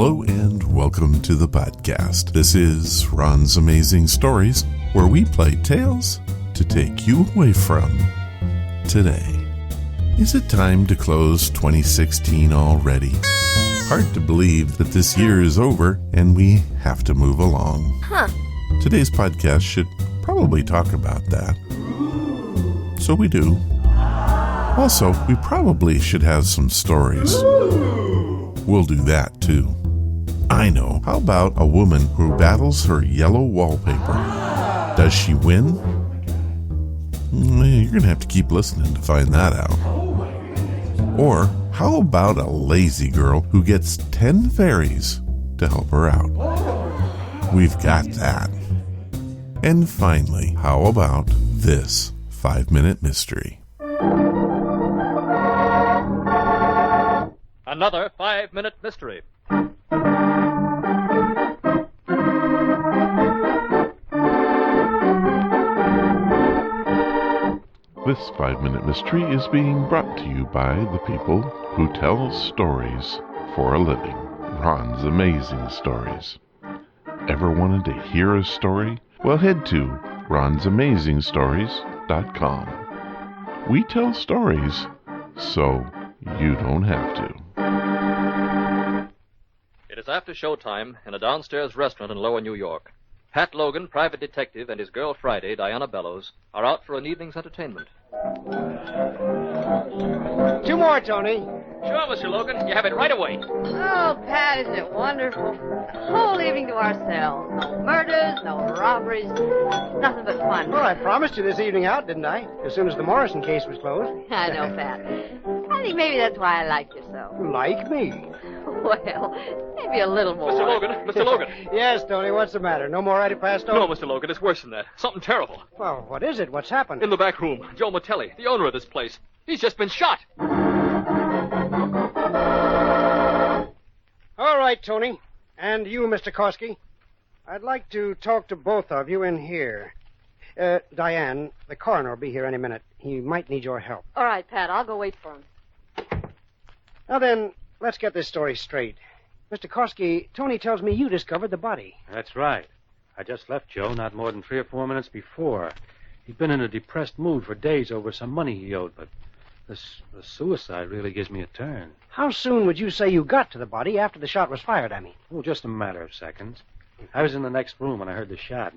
Hello and welcome to the podcast. This is Ron's Amazing Stories, where we play tales to take you away from today. Is it time to close 2016 already? Hard to believe that this year is over and we have to move along. Today's podcast should probably talk about that. So we do. Also, we probably should have some stories. We'll do that too. I know. How about a woman who battles her yellow wallpaper? Does she win? You're going to have to keep listening to find that out. Or how about a lazy girl who gets 10 fairies to help her out? We've got that. And finally, how about this 5-minute mystery? Another 5-minute mystery. This 5-minute mystery is being brought to you by the people who tell stories for a living. Ron's Amazing Stories. Ever wanted to hear a story? Well, head to ronsamazingstories.com. We tell stories so you don't have to. It is after showtime in a downstairs restaurant in Lower New York. Pat Logan, private detective, and his girl Friday, Diana Bellows, are out for an evening's entertainment. 2 more, Tony. Sure, Mr. Logan. You have it right away. Oh, Pat, isn't it wonderful? The whole evening to ourselves. No murders, no robberies, nothing but fun. Well, I promised you this evening out, didn't I? As soon as the Morrison case was closed. I know, Pat. I think maybe that's why I like you so. Like me? Well, maybe a little more. Mr. Logan. Yes, Tony, what's the matter? No more antipasto? No, Mr. Logan, it's worse than that. Something terrible. Well, what is it? What's happened? In the back room, Joe Matelli, the owner of this place. He's just been shot. All right, Tony. And you, Mr. Koski. I'd like to talk to both of you in here. Diane, the coroner will be here any minute. He might need your help. All right, Pat, I'll go wait for him. Now then, let's get this story straight. Mr. Koski, Tony tells me you discovered the body. That's right. I just left Joe not more than 3 or 4 minutes before. He'd been in a depressed mood for days over some money he owed, but the suicide really gives me a turn. How soon would you say you got to the body after the shot was fired, I mean? Oh, just a matter of seconds. I was in the next room when I heard the shot.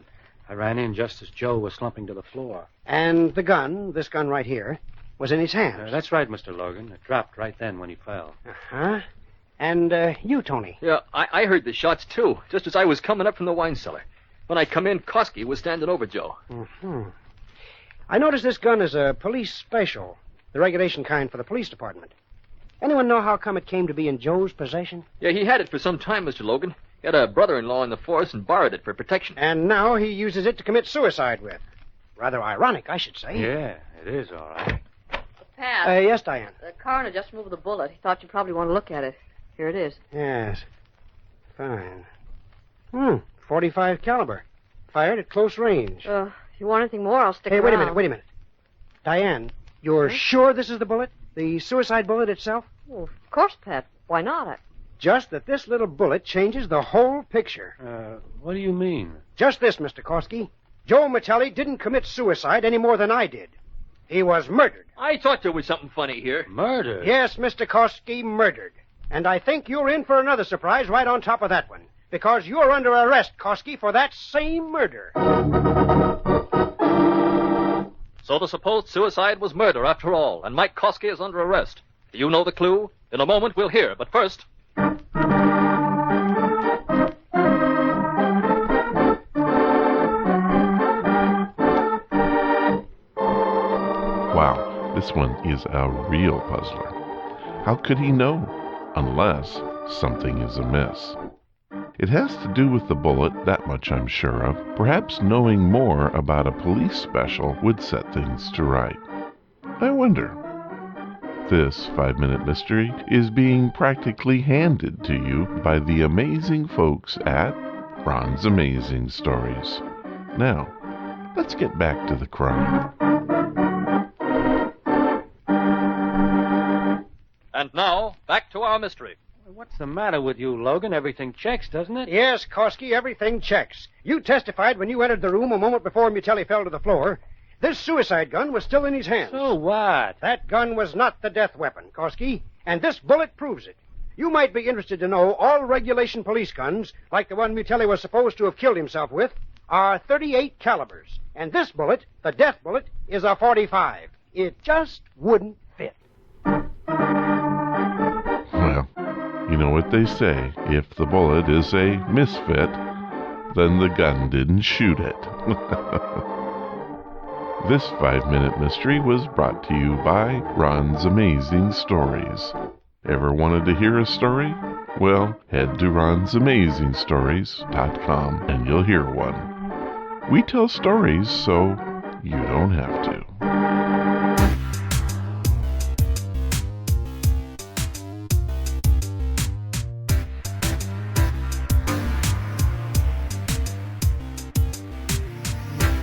I ran in just as Joe was slumping to the floor. And the gun, this gun right here, was in his hands. That's right, Mr. Logan. It dropped right then when he fell. Uh-huh. And you, Tony? Yeah, I heard the shots, too, just as I was coming up from the wine cellar. When I come in, Koski was standing over Joe. Mm-hmm. I noticed this gun is a police special, the regulation kind for the police department. Anyone know how come it came to be in Joe's possession? Yeah, he had it for some time, Mr. Logan. He had a brother-in-law in the force and borrowed it for protection. And now he uses it to commit suicide with. Rather ironic, I should say. Yeah, it is, all right. Pat. Yes, Diane. The coroner just moved the bullet. He thought you'd probably want to look at it. Here it is. Yes. Fine. 45 caliber. Fired at close range. If you want anything more, I'll stick Hey, around. wait a minute. Diane, you're sure this is the bullet? The suicide bullet itself? Well, of course, Pat. Why not? Just that this little bullet changes the whole picture. What do you mean? Just this, Mr. Koski. Joe Matelli didn't commit suicide any more than I did. He was murdered. I thought there was something funny here. Murder? Yes, Mr. Koski, murdered. And I think you're in for another surprise right on top of that one. Because you're under arrest, Koski, for that same murder. So the supposed suicide was murder after all, and Mike Koski is under arrest. Do you know the clue? In a moment we'll hear, but first... Wow, this one is a real puzzler. How could he know? Unless something is amiss. It has to do with the bullet, that much I'm sure of. Perhaps knowing more about a police special would set things to right. I wonder. This 5-minute mystery is being practically handed to you by the amazing folks at Ron's Amazing Stories. Now, let's get back to the crime. And now, back to our mystery. What's the matter with you, Logan? Everything checks, doesn't it? Yes, Koski, everything checks. You testified when you entered the room a moment before Mutelli fell to the floor. This suicide gun was still in his hands. So what? That gun was not the death weapon, Koski, and this bullet proves it. You might be interested to know all regulation police guns, like the one Mutelli was supposed to have killed himself with, are 38 calibers. And this bullet, the death bullet, is a 45. It just wouldn't fit. Well, you know what they say. If the bullet is a misfit, then the gun didn't shoot it. This 5-minute mystery was brought to you by Ron's Amazing Stories. Ever wanted to hear a story? Well, head to ronsamazingstories.com and you'll hear one. We tell stories so you don't have to.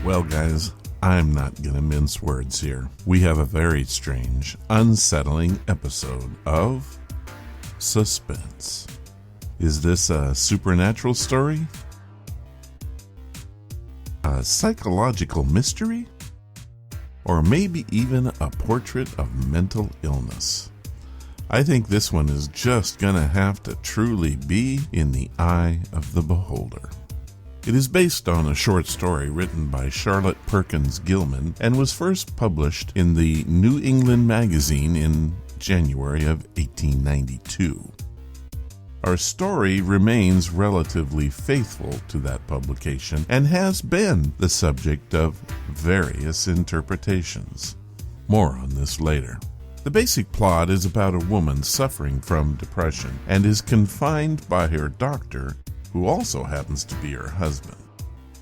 Well, guys, I'm not going to mince words here. We have a very strange, unsettling episode of Suspense. Is this a supernatural story? A psychological mystery? Or maybe even a portrait of mental illness? I think this one is just going to have to truly be in the eye of the beholder. It is based on a short story written by Charlotte Perkins Gilman and was first published in the New England Magazine in January of 1892. Our story remains relatively faithful to that publication and has been the subject of various interpretations. More on this later. The basic plot is about a woman suffering from depression and is confined by her doctor, who also happens to be her husband.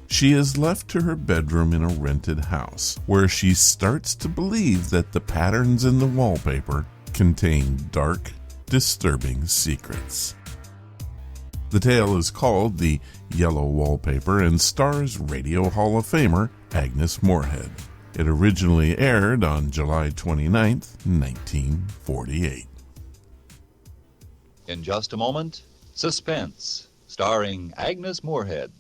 She is left to her bedroom in a rented house, where she starts to believe that the patterns in the wallpaper contain dark, disturbing secrets. The tale is called The Yellow Wallpaper and stars Radio Hall of Famer AGNES MOOREHEAD. It originally aired on July 29th, 1948. In just a moment, Suspense, starring AGNES MOOREHEAD.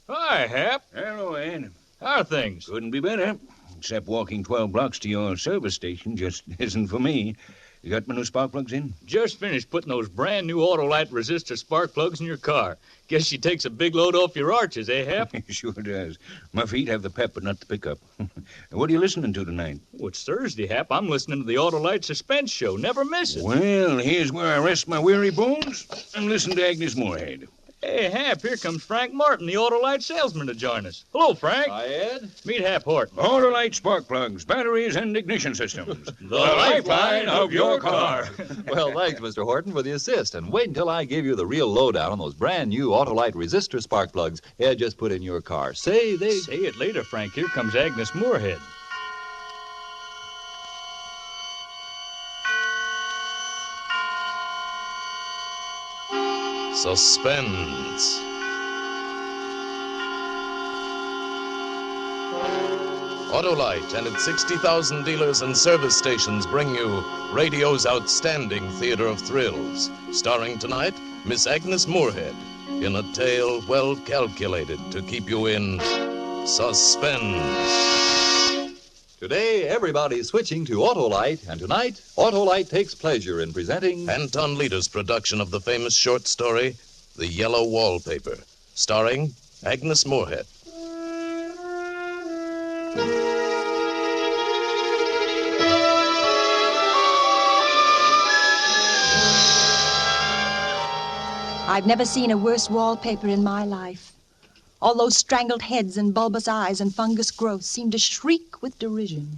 Hi, Hap. Hello, Ed. How are things? Couldn't be better. Except walking 12 blocks to your service station just isn't for me. You got my new spark plugs in? Just finished putting those brand new Autolite resistor spark plugs in your car. Guess she takes a big load off your arches, eh, Hap? Sure does. My feet have the pep, but not the pickup. What are you listening to tonight? Oh, it's Thursday, Hap. I'm listening to the Autolite Suspense show. Never miss it. Well, here's where I rest my weary bones and listen to AGNES MOOREHEAD. Hey, Hap, here comes Frank Martin, the Autolite salesman, to join us. Hello, Frank. Hi, Ed. Meet Hap Horton. Autolite spark plugs, batteries, and ignition systems. The lifeline of your car. Well, thanks, Mr. Horton, for the assist. And wait until I give you the real lowdown on those brand new Autolite resistor spark plugs Ed just put in your car. Say it later, Frank. Here comes AGNES MOOREHEAD. Suspense. Autolite and its 60,000 dealers and service stations bring you radio's outstanding theater of thrills. Starring tonight, Miss AGNES MOOREHEAD in a tale well calculated to keep you in suspense. Today, everybody's switching to Autolite, and tonight, Autolite takes pleasure in presenting Anton Leder's production of the famous short story, The Yellow Wallpaper, starring AGNES MOOREHEAD. I've never seen a worse wallpaper in my life. All those strangled heads and bulbous eyes and fungus growths seem to shriek with derision.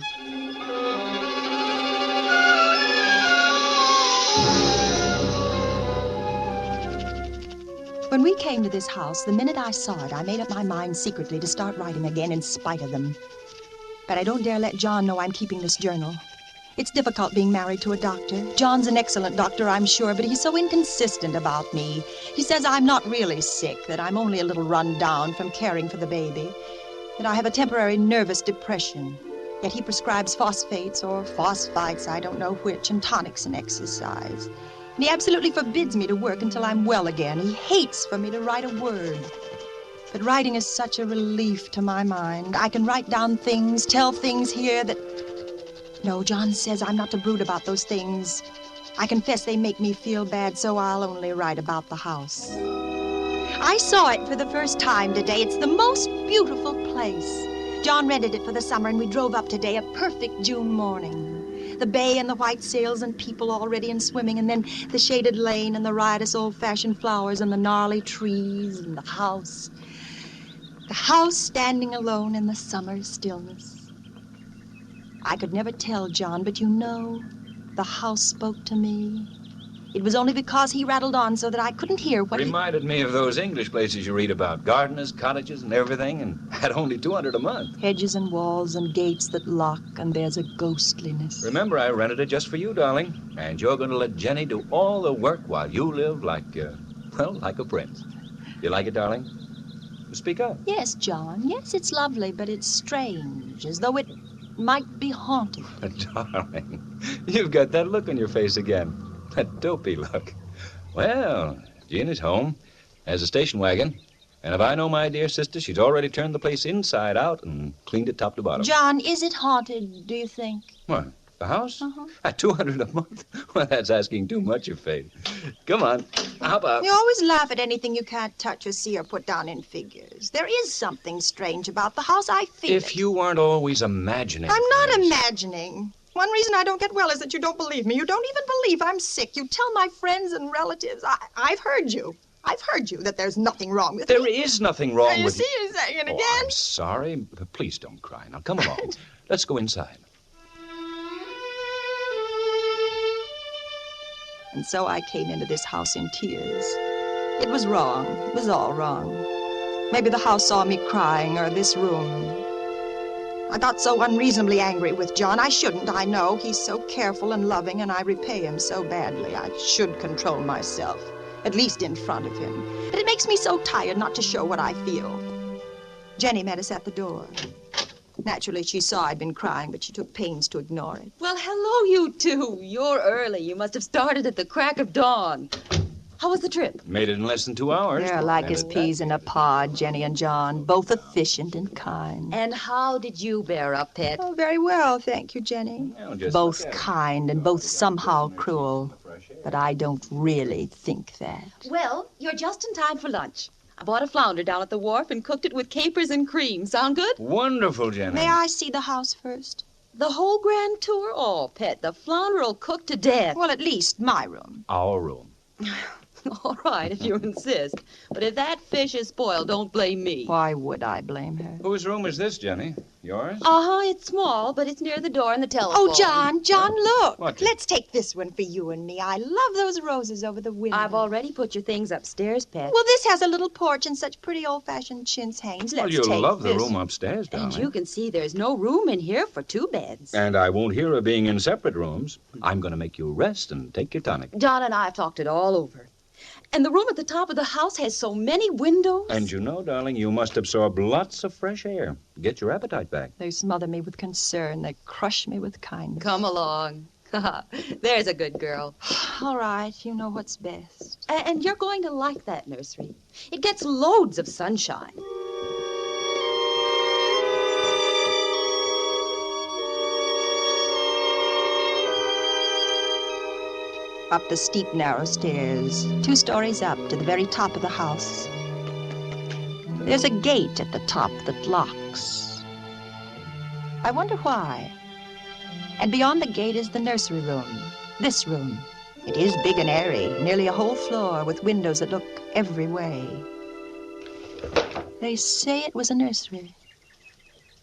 When we came to this house, the minute I saw it, I made up my mind secretly to start writing again in spite of them. But I don't dare let John know I'm keeping this journal. It's difficult being married to a doctor. John's an excellent doctor, I'm sure, but he's so inconsistent about me. He says I'm not really sick, that I'm only a little run down from caring for the baby, that I have a temporary nervous depression. Yet he prescribes phosphates or phosphites, I don't know which, and tonics and exercise. And he absolutely forbids me to work until I'm well again. He hates for me to write a word. But writing is such a relief to my mind. I can write down things, tell things here that... No, John says I'm not to brood about those things. I confess they make me feel bad, so I'll only write about the house. I saw it for the first time today. It's the most beautiful place. John rented it for the summer, and we drove up today, a perfect June morning. The bay and the white sails and people already in swimming, and then the shaded lane and the riotous old-fashioned flowers and the gnarly trees and the house. The house standing alone in the summer stillness. I could never tell John, but you know, the house spoke to me. It was only because he rattled on so that I couldn't hear what Reminded me of those English places you read about. Gardeners, cottages, and everything, and at only $200 a month. Hedges and walls and gates that lock, and there's a ghostliness. Remember, I rented it just for you, darling. And you're going to let Jenny do all the work while you live like, like a prince. You like it, darling? Speak up. Yes, John. Yes, it's lovely, but it's strange, as though it might be haunted. Darling, you've got that look on your face again. That dopey look. Well, Jean is home, has a station wagon, and if I know my dear sister, she's already turned the place inside out and cleaned it top to bottom. John, is it haunted, do you think? What, the house? Uh-huh. At $200 a month? Well, that's asking too much of fate. Come on, hop up. You always laugh at anything you can't touch or see or put down in figures. There is something strange about the house. I feel If you weren't always imagining. I'm not imagining. One reason I don't get well is that you don't believe me. You don't even believe I'm sick. You tell my friends and relatives. I've heard you. I've heard you that there's nothing wrong with me. There is nothing wrong with you. See, you're saying it again. Oh, I'm sorry. But please don't cry. Now, come along. Let's go inside. And so I came into this house in tears. It was wrong. It was all wrong. Maybe the house saw me crying, or this room. I got so unreasonably angry with John. I shouldn't, I know. He's so careful and loving, and I repay him so badly. I should control myself, at least in front of him. But it makes me so tired not to show what I feel. Jenny met us at the door. Naturally, she saw I'd been crying, but she took pains to ignore it. Well, hello, you two. You're early. You must have started at the crack of dawn. How was the trip? Made it in less than 2 hours. They're like as peas in a pod, Jenny and John, both efficient and kind. And how did you bear up, Pet? Oh, very well, thank you, Jenny. Both kind and both somehow cruel. But I don't really think that. Well, you're just in time for lunch. I bought a flounder down at the wharf and cooked it with capers and cream. Sound good? Wonderful, Jenny. May I see the house first? The whole grand tour? Oh, Pet, the flounder will cook to death. Well, at least my room. Our room. All right, if you insist. But if that fish is spoiled, don't blame me. Why would I blame her? Whose room is this, Jenny? Yours? Uh-huh, it's small, but it's near the door and the telephone. Oh, John, look. What? Let's take this one for you and me. I love those roses over the window. I've already put your things upstairs, Pet. Well, this has a little porch and such pretty old-fashioned chintz hangings. Let's Well, you'll love the this. room upstairs, darling. And you can see there's no room in here for 2 beds. And I won't hear of being in separate rooms. I'm going to make you rest and take your tonic. John and I have talked it all over. And the room at the top of the house has so many windows. And you know, darling, you must absorb lots of fresh air. Get your appetite back. They smother me with concern. They crush me with kindness. Come along. There's a good girl. All right, you know what's best. And you're going to like that nursery. It gets loads of sunshine. Up the steep, narrow stairs, 2 stories up to the very top of the house. There's a gate at the top that locks. I wonder why. And beyond the gate is the nursery room. This room. It is big and airy, nearly a whole floor with windows that look every way. They say it was a nursery.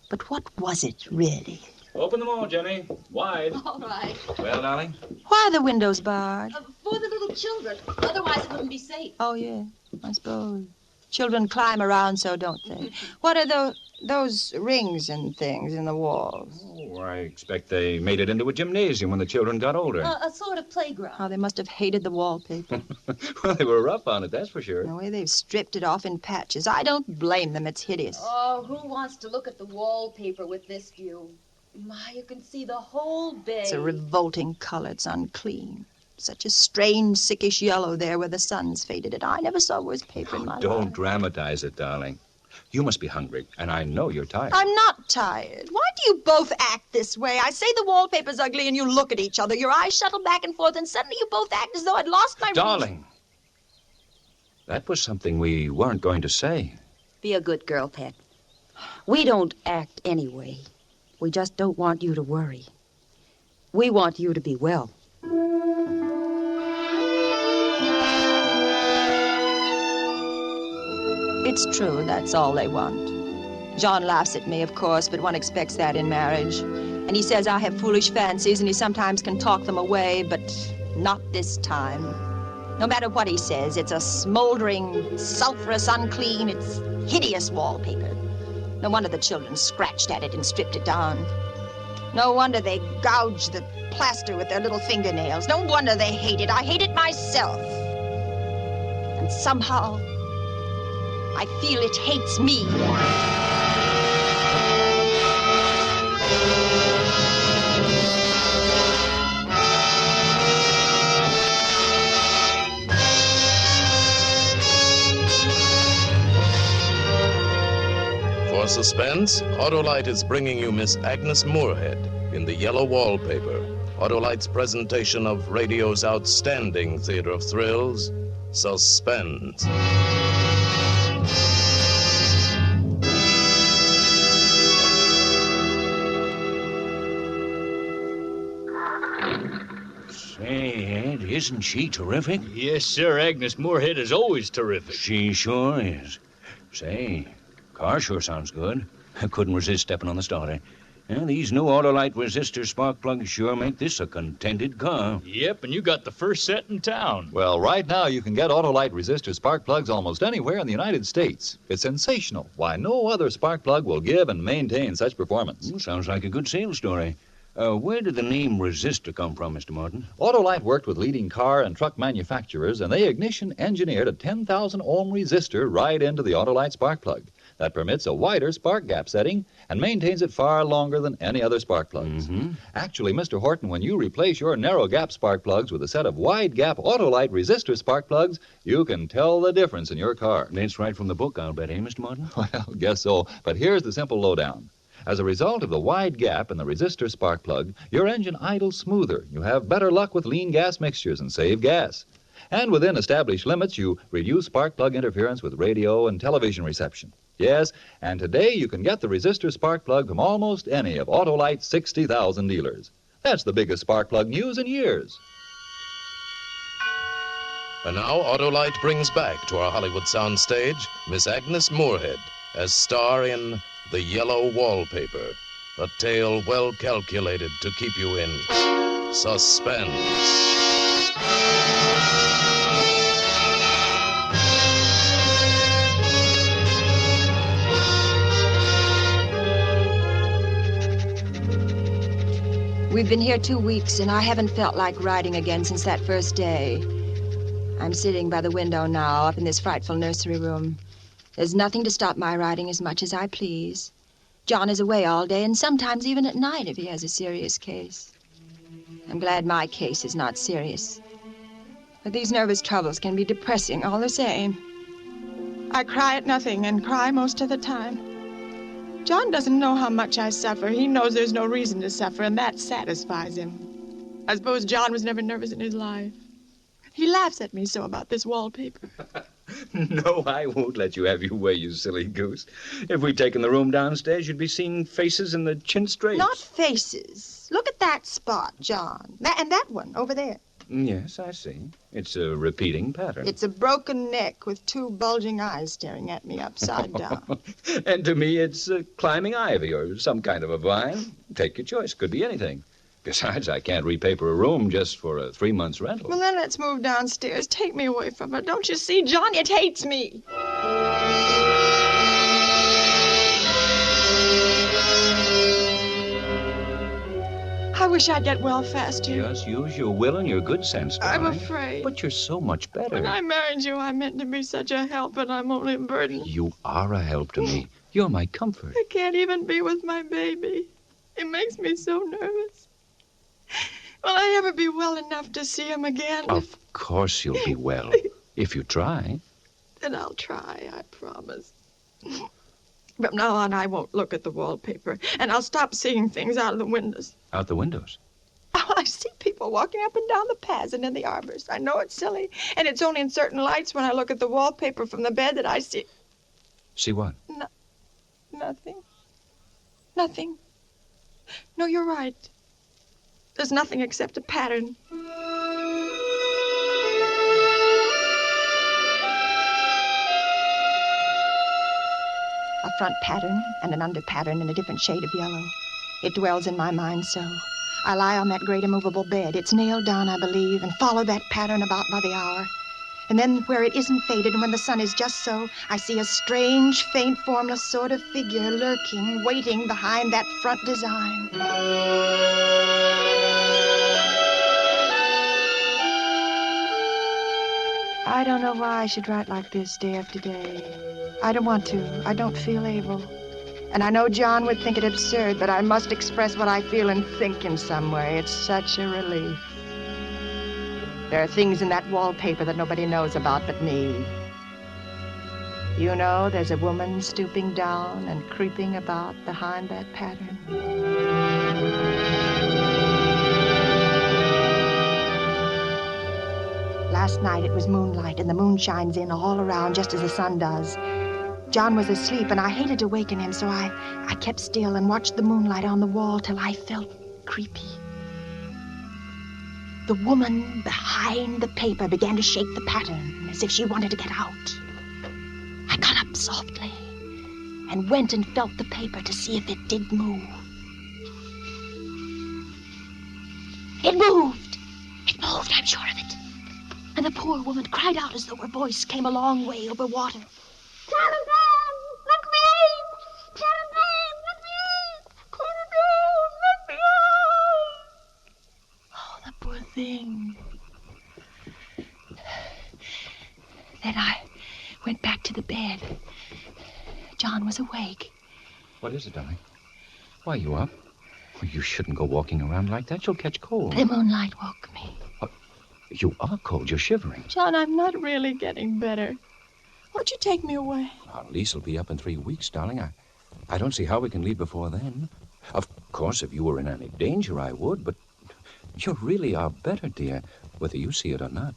But what was it, really? Open them all, Jenny. Wide. All right. Well, darling? Why are the windows barred? For the little children. Otherwise it wouldn't be safe. Oh, yeah, I suppose. Children climb around so, don't they? What are those rings and things in the walls? Oh, I expect they made it into a gymnasium when the children got older. A sort of playground. Oh, they must have hated the wallpaper. Well, they were rough on it, that's for sure. The way they've stripped it off in patches. I don't blame them. It's hideous. Oh, who wants to look at the wallpaper with this view? My, you can see the whole bay. It's a revolting color. It's unclean. Such a strange, sickish yellow there where the sun's faded it. I never saw worse paper in my life. Don't dramatize it, darling. You must be hungry, and I know you're tired. I'm not tired. Why do you both act this way? I say the wallpaper's ugly, and you look at each other. Your eyes shuttle back and forth, and suddenly you both act as though I'd lost my... Darling, that was something we weren't going to say. Be a good girl, Pet. We don't act anyway. We just don't want you to worry. We want you to be well. It's true, that's all they want. John laughs at me, of course, but one expects that in marriage. And he says I have foolish fancies, and he sometimes can talk them away, but not this time. No matter what he says, it's a smoldering, sulfurous, unclean, it's hideous wallpaper. No wonder the children scratched at it and stripped it down. No wonder they gouged the plaster with their little fingernails. No wonder they hate it. I hate it myself. And somehow, I feel it hates me. For Suspense, Autolite is bringing you Miss Agnes Moorehead in the Yellow Wallpaper, Autolite's presentation of radio's outstanding theater of thrills, Suspense. Say, Ed, isn't she terrific? Yes, sir. Agnes Moorehead is always terrific. She sure is. Say, car sure sounds good. I couldn't resist stepping on the starter. These new Autolite resistor spark plugs sure make this a contented car. Yep, and you got the first set in town. Well, right now you can get Autolite resistor spark plugs almost anywhere in the United States. It's sensational. Why, no other spark plug will give and maintain such performance. Sounds like a good sales story. Where did the name resistor come from, Mr. Martin? Autolite worked with leading car and truck manufacturers, and they ignition engineered a 10,000 ohm resistor right into the Autolite spark plug. That permits a wider spark gap setting and maintains it far longer than any other spark plugs. Mm-hmm. Actually, Mr. Horton, when you replace your narrow gap spark plugs with a set of wide gap Autolite resistor spark plugs, you can tell the difference in your car. That's right from the book, I'll bet, Mr. Martin? Well, guess so. But here's the simple lowdown. As a result of the wide gap in the resistor spark plug, your engine idles smoother. You have better luck with lean gas mixtures and save gas. And within established limits, you reduce spark plug interference with radio and television reception. Yes, and today you can get the resistor spark plug from almost any of Autolite's 60,000 dealers. That's the biggest spark plug news in years. And now Autolite brings back to our Hollywood soundstage Miss Agnes Moorehead as star in The Yellow Wallpaper, a tale well calculated to keep you in suspense. We've been here 2 weeks, and I haven't felt like writing again since that first day. I'm sitting by the window now, up in this frightful nursery room. There's nothing to stop my writing as much as I please. John is away all day, and sometimes even at night if he has a serious case. I'm glad my case is not serious. But these nervous troubles can be depressing all the same. I cry at nothing and cry most of the time. John doesn't know how much I suffer. He knows there's no reason to suffer, and that satisfies him. I suppose John was never nervous in his life. He laughs at me so about this wallpaper. No, I won't let you have your way, you silly goose. If we'd taken the room downstairs, you'd be seeing faces in the chin straights. Not faces. Look at that spot, John. And that one over there. Yes, I see. It's a repeating pattern. It's a broken neck with 2 bulging eyes staring at me upside down. And to me, it's climbing ivy or some kind of a vine. Take your choice. Could be anything. Besides, I can't repaper a room just for a 3 months rental. Well, then let's move downstairs. Take me away from her. Don't you see, John? It hates me. I wish I'd get well faster. Just use your will and your good sense, darling. I'm afraid. But you're so much better. When I married you, I meant to be such a help, but I'm only a burden. You are a help to me. You're my comfort. I can't even be with my baby. It makes me so nervous. Will I ever be well enough to see him again? Of course you'll be well, if you try. Then I'll try, I promise. From now on, I won't look at the wallpaper, and I'll stop seeing things out of the windows. Out the windows? Oh, I see people walking up and down the paths and in the arbors. I know it's silly, and it's only in certain lights when I look at the wallpaper from the bed that I see... See what? Nothing. Nothing. No, you're right. There's nothing except a pattern. A front pattern and an under pattern in a different shade of yellow. It dwells in my mind so. I lie on that great immovable bed. It's nailed down, I believe, and follow that pattern about by the hour. And then where it isn't faded and when the sun is just so, I see a strange, faint, formless sort of figure lurking, waiting behind that front design. I don't know why I should write like this day after day. I don't want to. I don't feel able. And I know John would think it absurd, but I must express what I feel and think in some way. It's such a relief. There are things in that wallpaper that nobody knows about but me. You know, there's a woman stooping down and creeping about behind that pattern. Last night it was moonlight, and the moon shines in all around just as the sun does. John was asleep, and I hated to waken him, so I kept still and watched the moonlight on the wall till I felt creepy. The woman behind the paper began to shake the pattern as if she wanted to get out. I got up softly and went and felt the paper to see if it did move. It moved! It moved, I'm sure of it. And the poor woman cried out as though her voice came a long way over water. Caliban, let me in! Caliban, let me in! Caliban, let me in! Oh, the poor thing. Then I went back to the bed. John was awake. What is it, darling? Why are you up? Well, you shouldn't go walking around like that. You'll catch cold. The moonlight woke me. You are cold. You're shivering. John, I'm not really getting better. Won't you take me away? Our lease will be up in 3 weeks, darling. I don't see how we can leave before then. Of course, if you were in any danger, I would, but you really are better, dear, whether you see it or not.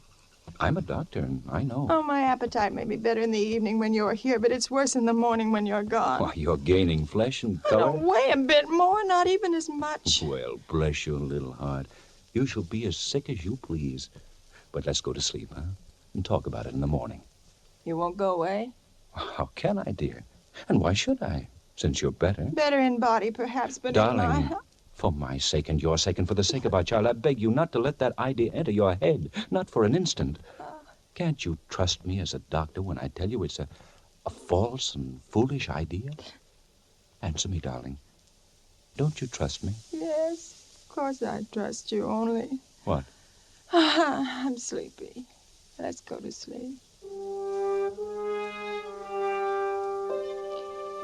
I'm a doctor, and I know. Oh, my appetite may be better in the evening when you're here, but it's worse in the morning when you're gone. Why, you're gaining flesh and I color. don't weigh a bit more, not even as much. Well, bless your little heart. You shall be as sick as you please. But let's go to sleep, huh? And talk about it in the morning. You won't go away? How can I, dear? And why should I, since you're better? Better in body, perhaps, but Darling, in my health... For my sake and your sake and for the sake of our child, I beg you not to let that idea enter your head, not for an instant. Can't you trust me as a doctor when I tell you it's a false and foolish idea? Answer me, darling. Don't you trust me? Yes, of course I trust you, only... What? I'm sleepy. Let's go to sleep.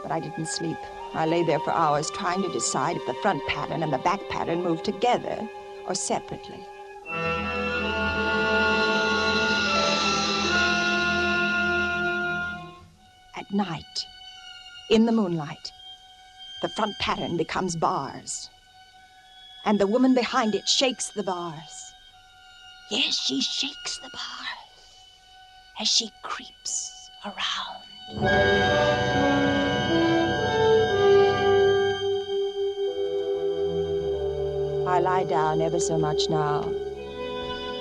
But I didn't sleep. I lay there for hours trying to decide if the front pattern and the back pattern moved together or separately. At night, in the moonlight, the front pattern becomes bars. And the woman behind it shakes the bars. Yes, she shakes the bars as she creeps around. I lie down ever so much now.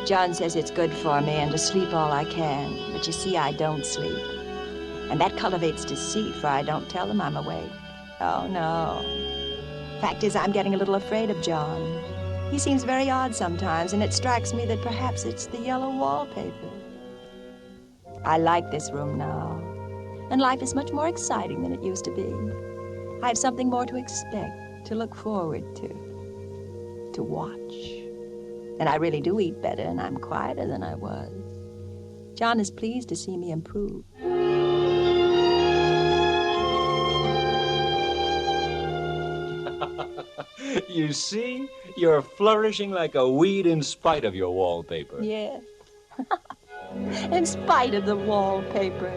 John says it's good for me and to sleep all I can, but you see, I don't sleep. And that cultivates deceit, for I don't tell him I'm awake. Oh, no. Fact is, I'm getting a little afraid of John. He seems very odd sometimes, and it strikes me that perhaps it's the yellow wallpaper. I like this room now, and life is much more exciting than it used to be. I have something more to expect, to look forward to watch. And I really do eat better, and I'm quieter than I was. John is pleased to see me improve. You see? You're flourishing like a weed in spite of your wallpaper. Yeah. In spite of the wallpaper.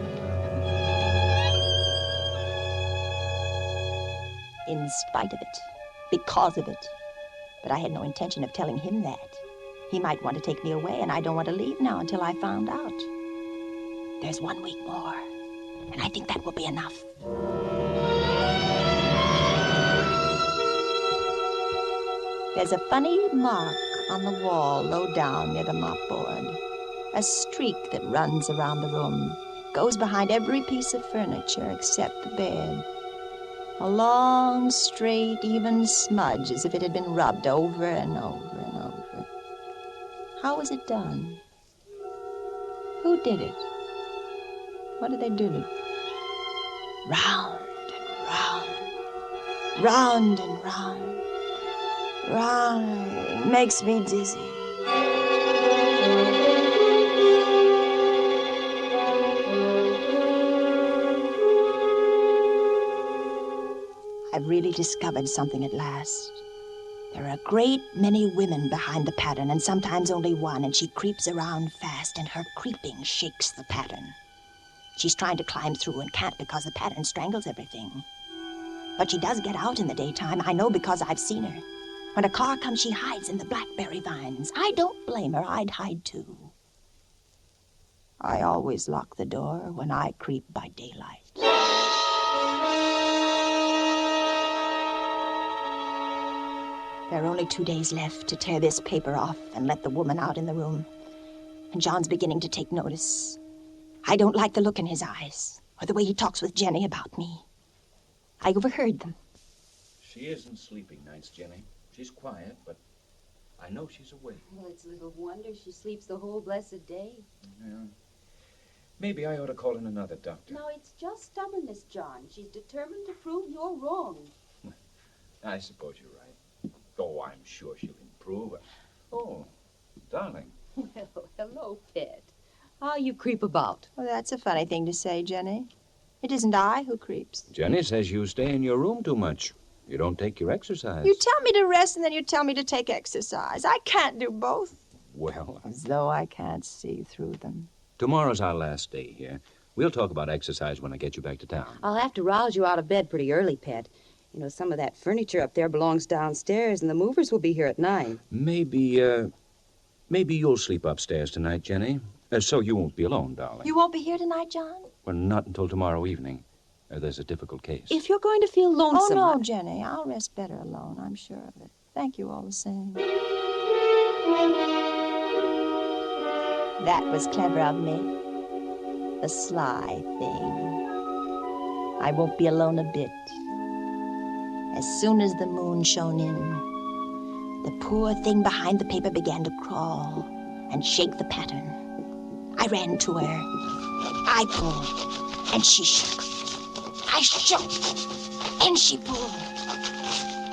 In spite of it. Because of it. But I had no intention of telling him that. He might want to take me away, and I don't want to leave now until I found out. There's 1 week more, and I think that will be enough. There's a funny mark on the wall low down near the mopboard. A streak that runs around the room, goes behind every piece of furniture except the bed. A long, straight, even smudge, as if it had been rubbed over and over and over. How was it done? Who did it? What did they do? Round and round. Round and round. Round. It makes me dizzy. I've really discovered something at last. There are a great many women behind the pattern, and sometimes only one, and she creeps around fast, and her creeping shakes the pattern. She's trying to climb through and can't because the pattern strangles everything. But she does get out in the daytime. I know because I've seen her. When a car comes, she hides in the blackberry vines. I don't blame her. I'd hide too. I always lock the door when I creep by daylight. There are only 2 days left to tear this paper off and let the woman out in the room. And John's beginning to take notice. I don't like the look in his eyes or the way he talks with Jenny about me. I overheard them. She isn't sleeping nights, Jenny. She's quiet, but I know she's awake. Well, it's little wonder she sleeps the whole blessed day. Yeah. Maybe I ought to call in another doctor. No, it's just stubbornness, John. She's determined to prove you're wrong. I suppose you're right. Oh, I'm sure she'll improve. Oh, darling. Well, hello, pet. How you creep about? Well, that's a funny thing to say, Jenny. It isn't I who creeps. Jenny says you stay in your room too much. You don't take your exercise. You tell me to rest, and then you tell me to take exercise. I can't do both. Well, As though I can't see through them. tomorrow's our last day here. We'll talk about exercise when I get you back to town. I'll have to rouse you out of bed pretty early, pet. You know, some of that furniture up there belongs downstairs, and the movers will be here at 9. Maybe you'll sleep upstairs tonight, Jenny. So you won't be alone, darling. You won't be here tonight, John? Well, not until tomorrow evening. There's a difficult case. If you're going to feel lonesome... Oh, no, Jenny. I'll rest better alone. I'm sure of it. Thank you all the same. That was clever of me. The sly thing. I won't be alone a bit. As soon as the moon shone in, the poor thing behind the paper began to crawl and shake the pattern. I ran to her. I pulled, and she shook. I shook, and she pulled.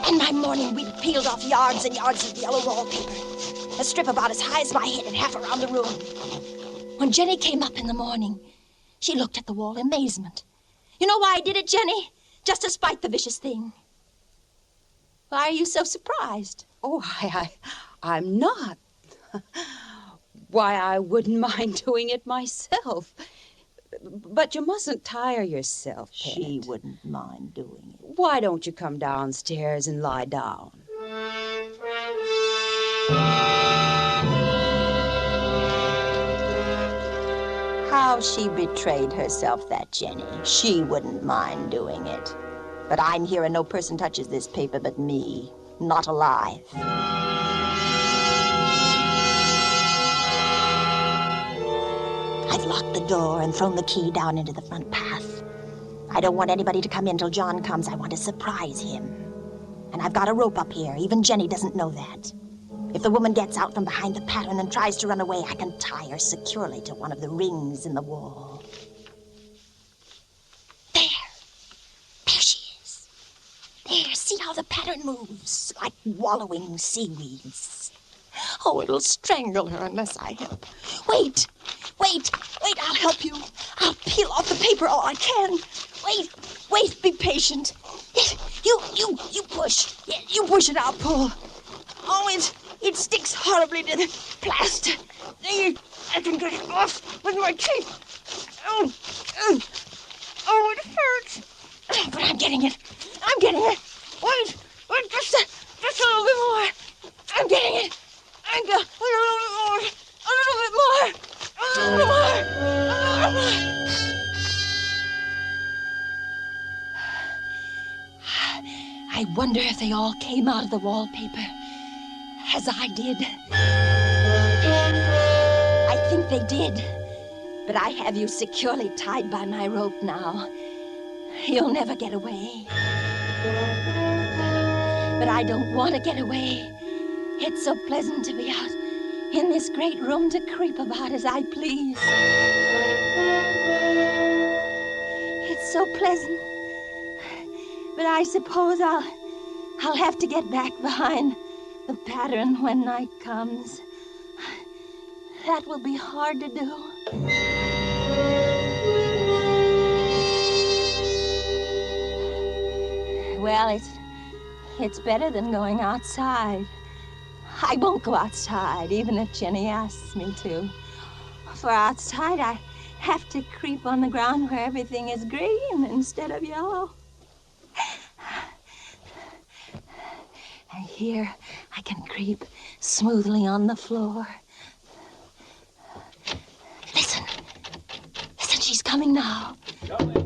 And my morning wheat peeled off yards and yards of yellow wallpaper, a strip about as high as my head and half around the room. When Jenny came up in the morning, she looked at the wall in amazement. You know why I did it, Jenny? Just to spite the vicious thing. Why are you so surprised? Oh, I'm not. Why, I wouldn't mind doing it myself. But you mustn't tire yourself, Pet. She wouldn't mind doing it. Why don't you come downstairs and lie down? How she betrayed herself, that Jenny. She wouldn't mind doing it. But I'm here and no person touches this paper but me. Not alive. I've locked the door and thrown the key down into the front path. I don't want anybody to come in till John comes. I want to surprise him. And I've got a rope up here. Even Jenny doesn't know that. If the woman gets out from behind the pattern and tries to run away, I can tie her securely to one of the rings in the wall. There she is. There, see how the pattern moves, like wallowing seaweeds. Oh, it'll strangle her unless I help. Wait, I'll help you. I'll peel off the paper all I can. Wait, be patient. You push. You push it out, Paul. Oh, it sticks horribly to the plaster. There, I can get it off with my teeth. Oh, it hurts. But I'm getting it. Wait, just a little bit more. I'm getting it. A little bit more. I wonder if they all came out of the wallpaper, as I did. I think they did, but I have you securely tied by my rope now. You'll never get away. But I don't want to get away. It's so pleasant to be out in this great room to creep about as I please. It's so pleasant. But I suppose I'll have to get back behind the pattern when night comes. That will be hard to do. Well, it's better than going outside. I won't go outside, even if Jenny asks me to. For outside, I have to creep on the ground where everything is green instead of yellow. And here, I can creep smoothly on the floor. Listen, she's coming now. Darling,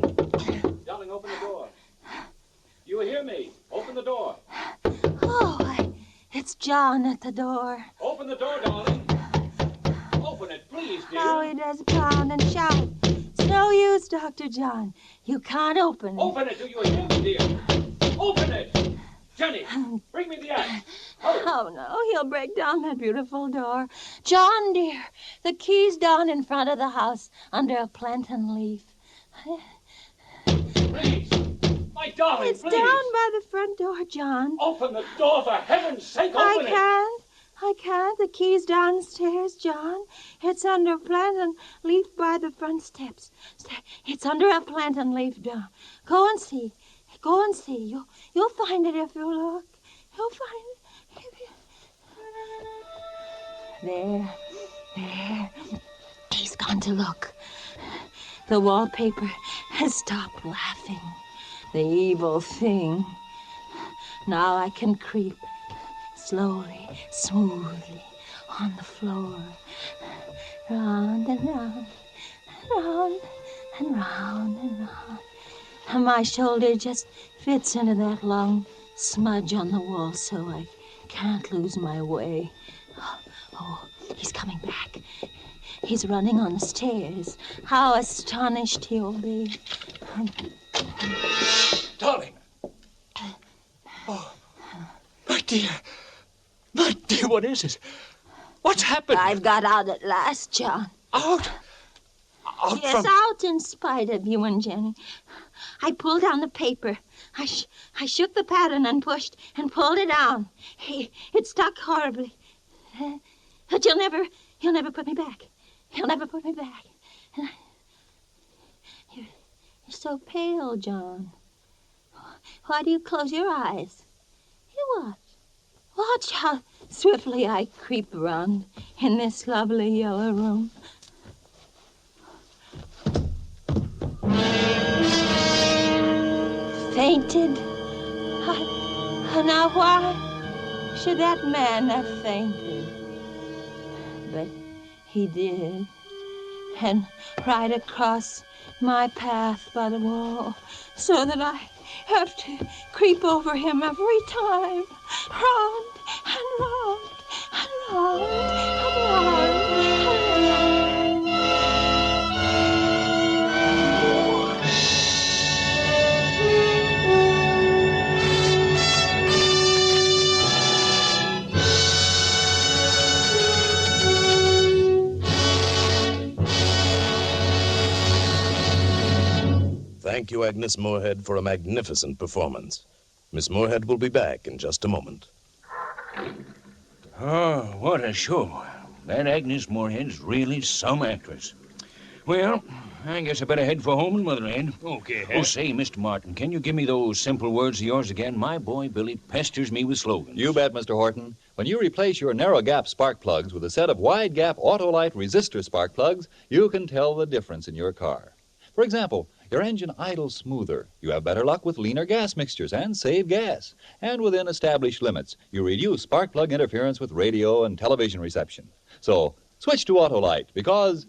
open the door. You hear me? Open the door. Oh, it's John at the door. Open the door, darling. Open it, please, dear. How he does pound and shout. It's no use, Dr. John. You can't open it. Open it, do you hear me, dear? Open it! Jenny, bring me the axe. Hurry. Oh, no, he'll break down that beautiful door. John, dear, the key's down in front of the house under a plantain leaf. Please, my darling, It's please. down by the front door, John. Open the door, for heaven's sake, open it. I can't. The key's downstairs, John. It's under a plantain leaf by the front steps. It's under a plantain leaf, John. Go and see. You'll find it if you look. You'll find it if you... There. He's gone to look. The wallpaper has stopped laughing. The evil thing. Now I can creep slowly, smoothly on the floor. Round and round, round and round and round. And my shoulder just fits into that long smudge on the wall so I can't lose my way. Oh, he's coming back. He's running on the stairs. How astonished he'll be. Darling. Oh, my dear, what is it? What's happened? I've got out at last, John. Out? Yes, out in spite of you and Jenny. I pulled down the paper. I shook the pattern and pushed and pulled it down. It stuck horribly. But he'll never put me back. He'll never put me back. You're so pale, John. Why do you close your eyes? You watch. Watch how swiftly I creep around in this lovely yellow room. Fainted? Now why should that man have fainted? But he did. And right across my path by the wall, so that I have to creep over him every time. Round and round and round and round and round. Thank you, Agnes Moorehead, for a magnificent performance. Miss Moorehead will be back in just a moment. Oh, what a show. That Agnes Moorehead's really some actress. Well, I guess I better head for home and Motherhead. Okay, Oh, say, Mr. Martin, can you give me those simple words of yours again? My boy Billy pesters me with slogans. You bet, Mr. Horton. When you replace your narrow gap spark plugs with a set of wide gap Autolite resistor spark plugs, you can tell the difference in your car. For example, your engine idles smoother. You have better luck with leaner gas mixtures and save gas. And within established limits, you reduce spark plug interference with radio and television reception. So, switch to Autolite because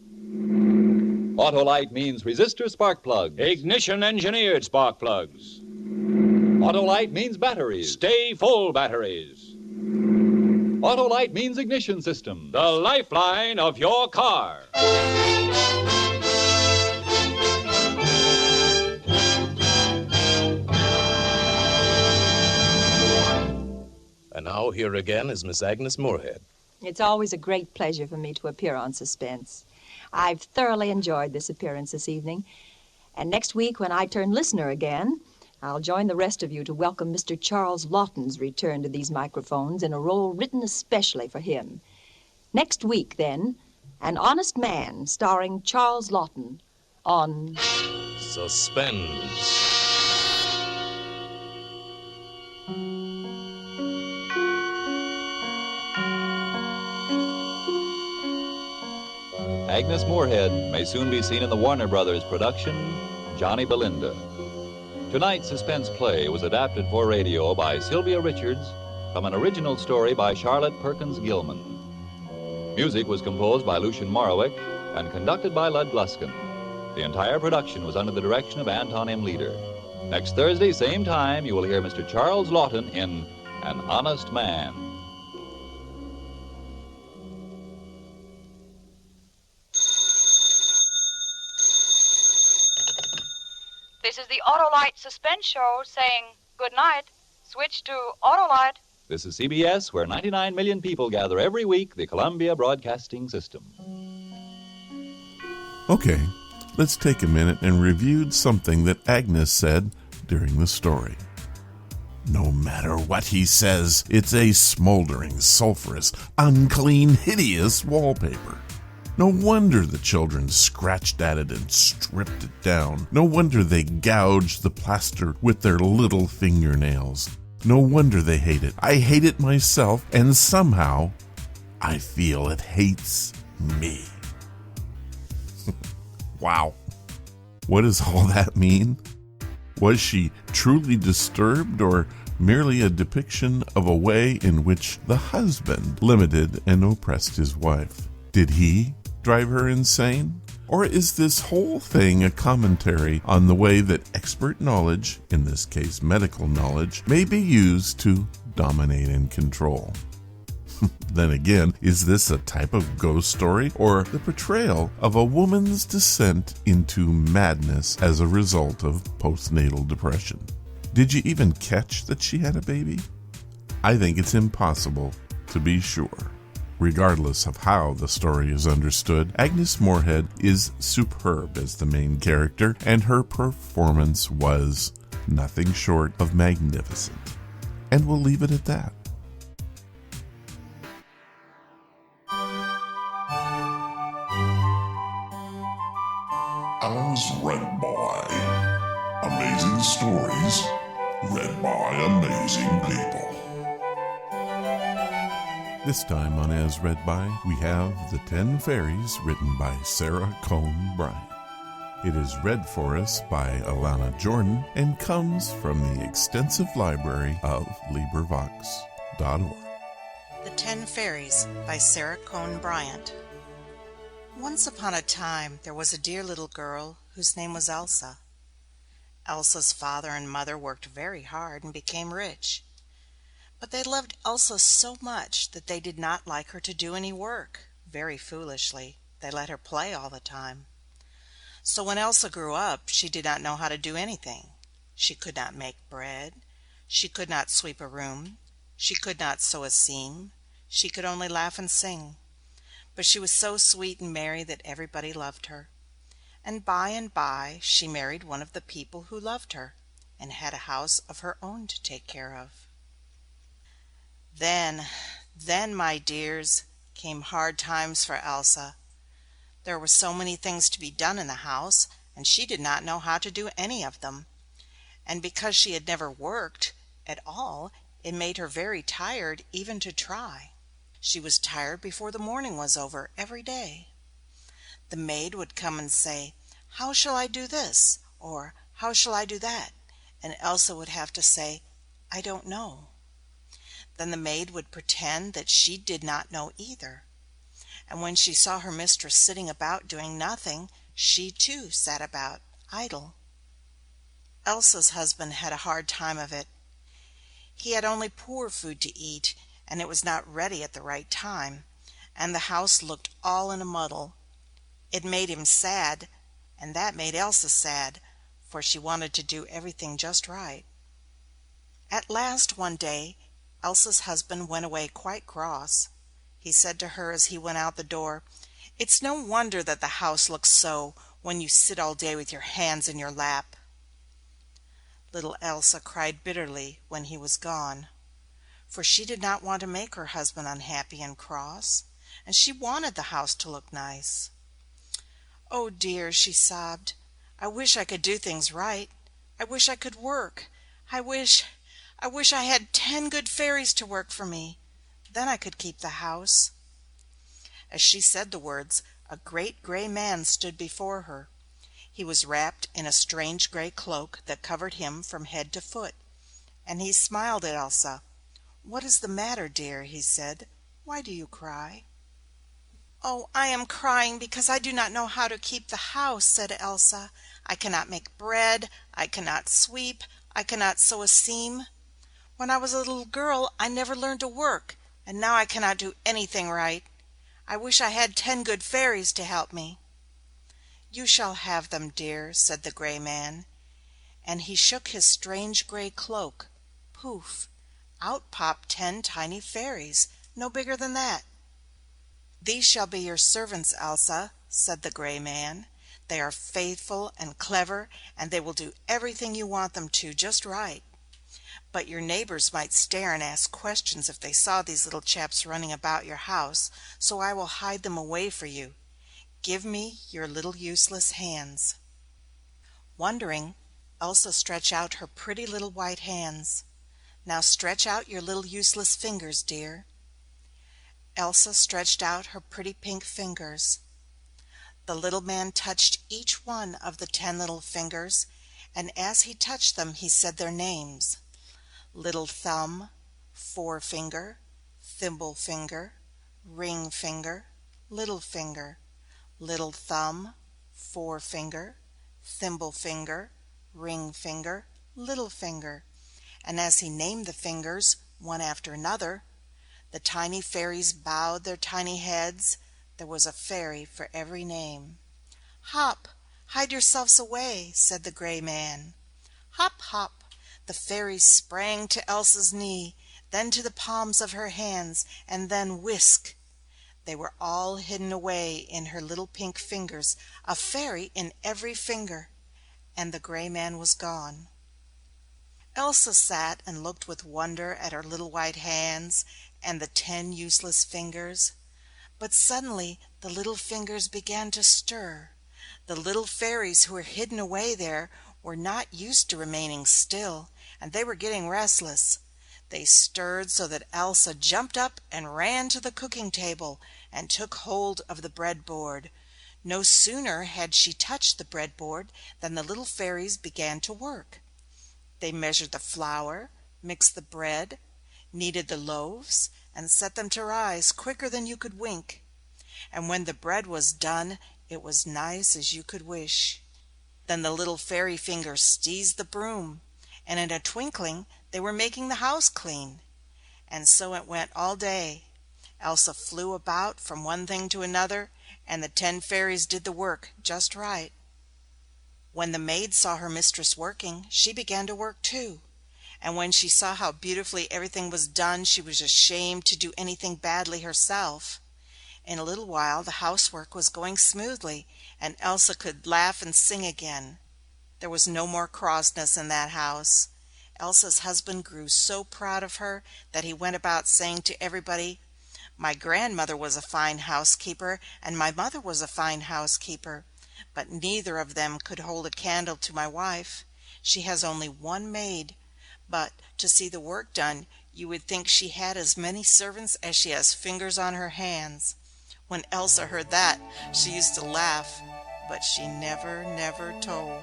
Autolite means resistor spark plugs. Ignition-engineered spark plugs. Autolite means batteries. Stay full batteries. Autolite means ignition system. The lifeline of your car. And now here again is Miss Agnes Moorehead. It's always a great pleasure for me to appear on Suspense. I've thoroughly enjoyed this appearance this evening. And next week, when I turn listener again, I'll join the rest of you to welcome Mr. Charles Lawton's return to these microphones in a role written especially for him. Next week, then, An Honest Man, starring Charles Lawton, on Suspense. Agnes Moorehead may soon be seen in the Warner Brothers production, Johnny Belinda. Tonight's suspense play was adapted for radio by Sylvia Richards from an original story by Charlotte Perkins Gilman. Music was composed by Lucien Morawick and conducted by Lud Gluskin. The entire production was under the direction of Anton M. Leader. Next Thursday, same time, you will hear Mr. Charles Lawton in An Honest Man. This is the Autolite Suspense Show saying good night. Switch to Autolite. This is CBS, where 99 million people gather every week, the Columbia Broadcasting System. Okay, let's take a minute and review something that Agnes said during the story. No matter what he says, it's a smoldering, sulfurous, unclean, hideous wallpaper. No wonder the children scratched at it and stripped it down. No wonder they gouged the plaster with their little fingernails. No wonder they hate it. I hate it myself, and somehow I feel it hates me. Wow. What does all that mean? Was she truly disturbed, or merely a depiction of a way in which the husband limited and oppressed his wife? Did he drive her insane? Or is this whole thing a commentary on the way that expert knowledge, in this case medical knowledge, may be used to dominate and control? Then again, is this a type of ghost story, or the portrayal of a woman's descent into madness as a result of postnatal depression? Did you even catch that she had a baby? I think it's impossible to be sure. Regardless of how the story is understood, Agnes Moorehead is superb as the main character, and her performance was nothing short of magnificent. And we'll leave it at that. As read by amazing stories, read by amazing people. This time on As Read By, we have The 10 Fairies, written by Sarah Cohn Bryant. It is read for us by Alana Jordan and comes from the extensive library of LibriVox.org. The 10 Fairies by Sarah Cohn Bryant. Once upon a time there was a dear little girl whose name was Elsa. Elsa's father and mother worked very hard and became rich. But they loved Elsa so much that they did not like her to do any work. Very foolishly, they let her play all the time. So when Elsa grew up, she did not know how to do anything. She could not make bread. She could not sweep a room. She could not sew a seam. She could only laugh and sing. But she was so sweet and merry that everybody loved her. And by, she married one of the people who loved her, and had a house of her own to take care of. Then, my dears, came hard times for Elsa. There were so many things to be done in the house, and she did not know how to do any of them. And because she had never worked at all, it made her very tired even to try. She was tired before the morning was over every day. The maid would come and say, "How shall I do this?" or "How shall I do that?" And Elsa would have to say, "I don't know." Then the maid would pretend that she did not know either. And when she saw her mistress sitting about doing nothing, she too sat about, idle. Elsa's husband had a hard time of it. He had only poor food to eat, and it was not ready at the right time, and the house looked all in a muddle. It made him sad, and that made Elsa sad, for she wanted to do everything just right. At last one day Elsa's husband went away quite cross. He said to her as he went out the door, "It's no wonder that the house looks so when you sit all day with your hands in your lap." Little Elsa cried bitterly when he was gone, for she did not want to make her husband unhappy and cross, and she wanted the house to look nice. "Oh dear," she sobbed, "I wish I could do things right. I wish I could work. I wish I had 10 good fairies to work for me. Then I could keep the house." As she said the words, a great gray man stood before her. He was wrapped in a strange gray cloak that covered him from head to foot, and he smiled at Elsa. "What is the matter, dear?" he said. "Why do you cry?" "Oh, I am crying because I do not know how to keep the house," said Elsa. "I cannot make bread, I cannot sweep, I cannot sew a seam. When I was a little girl I never learned to work, and now I cannot do anything right. I wish I had 10 good fairies to help me." "You shall have them, dear," said the gray man, and he shook his strange gray cloak. Poof! Out popped 10 tiny fairies, no bigger than that. "These shall be your servants, Elsa," said the gray man. "They are faithful and clever, and they will do everything you want them to just right. But your neighbors might stare and ask questions if they saw these little chaps running about your house, so I will hide them away for you. Give me your little useless hands." Wondering, Elsa stretched out her pretty little white hands. "Now stretch out your little useless fingers, dear." Elsa stretched out her pretty pink fingers. The little man touched each one of the 10 little fingers, and as he touched them he said their names: Little Thumb, Forefinger, Thimble Finger, Ring Finger, Little Finger. Little Thumb, Forefinger, Thimble Finger, Ring Finger, Little Finger. And as he named the fingers one after another, the tiny fairies bowed their tiny heads. There was a fairy for every name. "Hop, hide yourselves away," said the gray man. Hop, hop, the fairies sprang to Elsa's knee, then to the palms of her hands, and then whisk! They were all hidden away in her little pink fingers, a fairy in every finger, and the gray man was gone. Elsa sat and looked with wonder at her little white hands and the 10 useless fingers. But suddenly the little fingers began to stir. The little fairies who were hidden away there were not used to remaining still, and they were getting restless. They stirred so that Elsa jumped up and ran to the cooking table and took hold of the breadboard. No sooner had she touched the breadboard than the little fairies began to work. They measured the flour, mixed the bread, kneaded the loaves, and set them to rise quicker than you could wink. And when the bread was done, it was nice as you could wish. Then the little fairy fingers seized the broom, and in a twinkling they were making the house clean. And so it went all day. Elsa flew about from one thing to another, and the 10 fairies did the work just right. When the maid saw her mistress working, she began to work too. And when she saw how beautifully everything was done, she was ashamed to do anything badly herself. In a little while the housework was going smoothly, and Elsa could laugh and sing again. There was no more crossness in that house. Elsa's husband grew so proud of her that he went about saying to everybody, My grandmother was a fine housekeeper, and my mother was a fine housekeeper, but neither of them could hold a candle to my wife. She has only one maid, but to see the work done you would think she had as many servants as she has fingers on her hands. When Elsa heard that, she used to laugh, but she never told.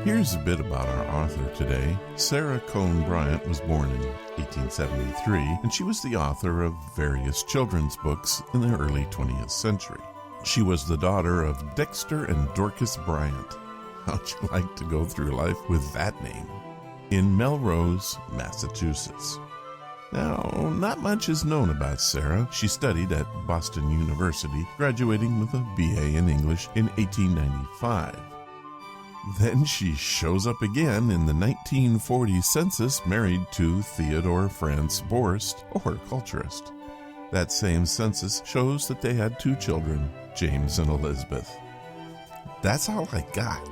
Here's a bit about our author today. Sarah Cohn Bryant was born in 1873, and she was the author of various children's books in the early 20th century. She was the daughter of Dexter and Dorcas Bryant. How'd you like to go through life with that name? In Melrose, Massachusetts. Now, not much is known about Sarah. She studied at Boston University, graduating with a BA in English in 1895. Then she shows up again in the 1940 census, married to Theodore Franz Borst, a horticulturist. That same census shows that they had 2 children, James and Elizabeth. That's all I got.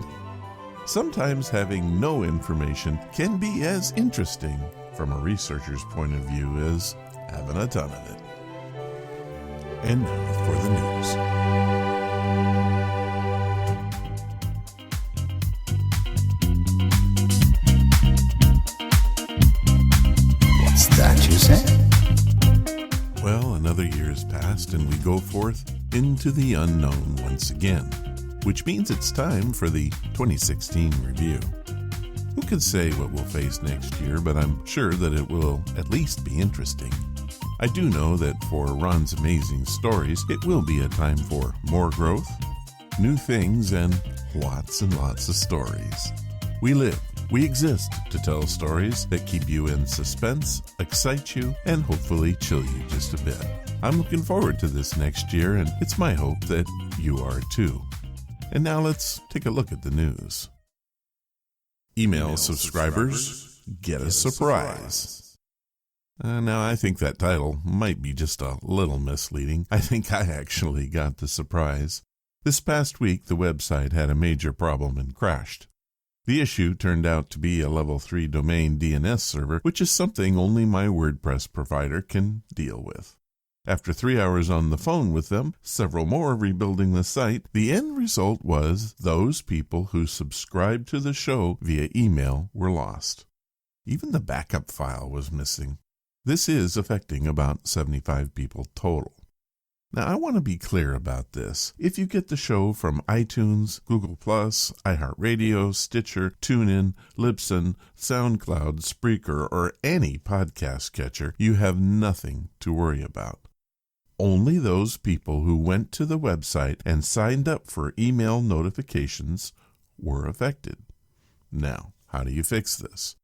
Sometimes having no information can be as interesting from a researcher's point of view as having a ton of it. And now for the news. What's that you said? Well, another year has passed and we go forth into the unknown once again, which means it's time for the 2016 review. Who can say what we'll face next year, but I'm sure that it will at least be interesting. I do know that for Ron's Amazing Stories, it will be a time for more growth, new things, and lots of stories. We live, we exist to tell stories that keep you in suspense, excite you, and hopefully chill you just a bit. I'm looking forward to this next year, and it's my hope that you are too. And now let's take a look at the news. Email subscribers get a surprise. Now, I think that title might be just a little misleading. I think I actually got the surprise. This past week, the website had a major problem and crashed. The issue turned out to be a level 3 domain DNS server, which is something only my WordPress provider can deal with. After 3 hours on the phone with them, several more rebuilding the site, the end result was those people who subscribed to the show via email were lost. Even the backup file was missing. This is affecting about 75 people total. Now, I want to be clear about this. If you get the show from iTunes, Google+, iHeartRadio, Stitcher, TuneIn, Libsyn, SoundCloud, Spreaker, or any podcast catcher, you have nothing to worry about. Only those people who went to the website and signed up for email notifications were affected. Now, how do you fix this?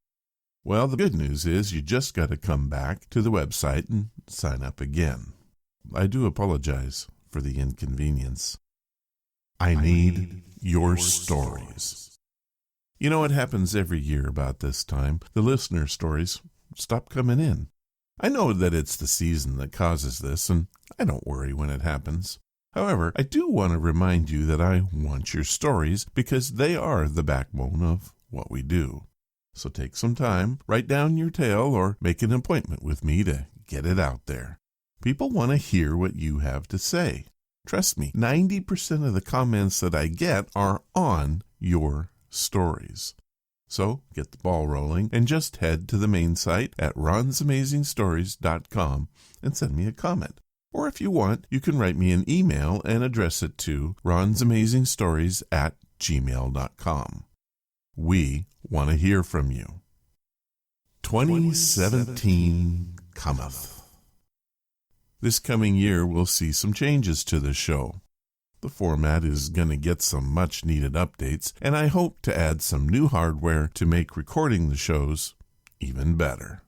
Well, the good news is you just got to come back to the website and sign up again. I do apologize for the inconvenience. I need your stories. You know, it happens every year about this time. The listener stories stop coming in. I know that it's the season that causes this, and I don't worry when it happens. However, I do want to remind you that I want your stories because they are the backbone of what we do. So take some time, write down your tale, or make an appointment with me to get it out there. People want to hear what you have to say. Trust me, 90% of the comments that I get are on your stories. So get the ball rolling and just head to the main site at ronsamazingstories.com and send me a comment. Or if you want, you can write me an email and address it to ronsamazingstories@gmail.com. We want to hear from you. 2017 cometh. This coming year, we'll see some changes to the show. The format is going to get some much-needed updates, and I hope to add some new hardware to make recording the shows even better.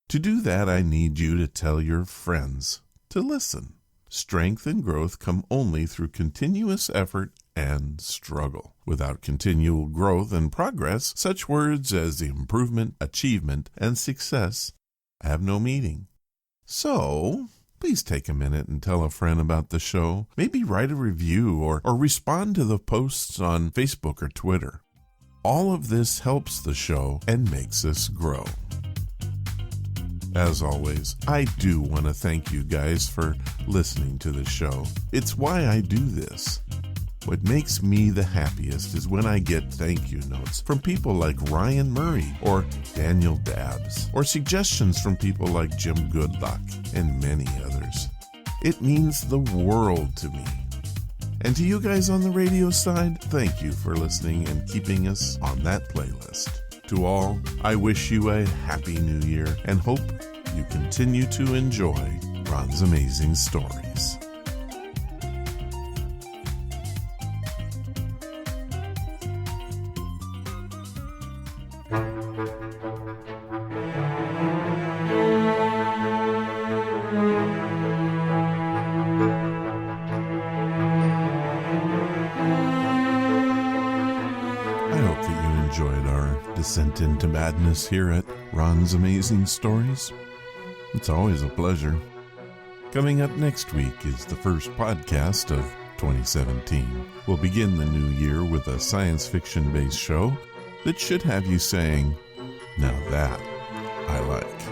To do that, I need you to tell your friends to listen. Strength and growth come only through continuous effort and struggle. Without continual growth and progress, such words as improvement, achievement, and success have no meaning. So, please take a minute and tell a friend about the show. Maybe write a review or respond to the posts on Facebook or Twitter. All of this helps the show and makes us grow. As always, I do want to thank you guys for listening to the show. It's why I do this. What makes me the happiest is when I get thank you notes from people like Ryan Murray or Daniel Dabbs, or suggestions from people like Jim Goodluck and many others. It means the world to me. And to you guys on the radio side, thank you for listening and keeping us on that playlist. To all, I wish you a happy new year and hope you continue to enjoy Ron's Amazing Stories. Descent into madness here at Ron's Amazing Stories. It's always a pleasure. Coming up next week is the first podcast of 2017. We'll begin the new year with a science fiction-based show that should have you saying, "Now that I like."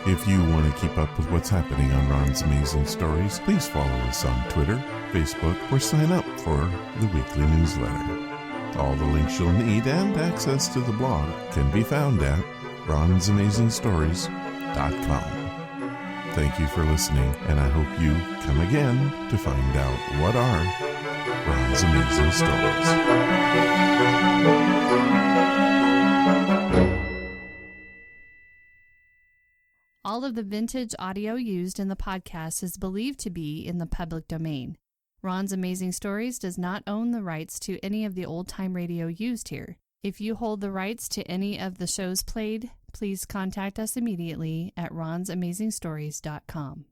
If you want to keep up with what's happening on Ron's Amazing Stories, please follow us on Twitter, Facebook, or sign up for the weekly newsletter. All the links you'll need and access to the blog can be found at ronsamazingstories.com. Thank you for listening, and I hope you come again to find out what are Ron's Amazing Stories. All of the vintage audio used in the podcast is believed to be in the public domain. Ron's Amazing Stories does not own the rights to any of the old-time radio used here. If you hold the rights to any of the shows played, please contact us immediately at ronsamazingstories.com.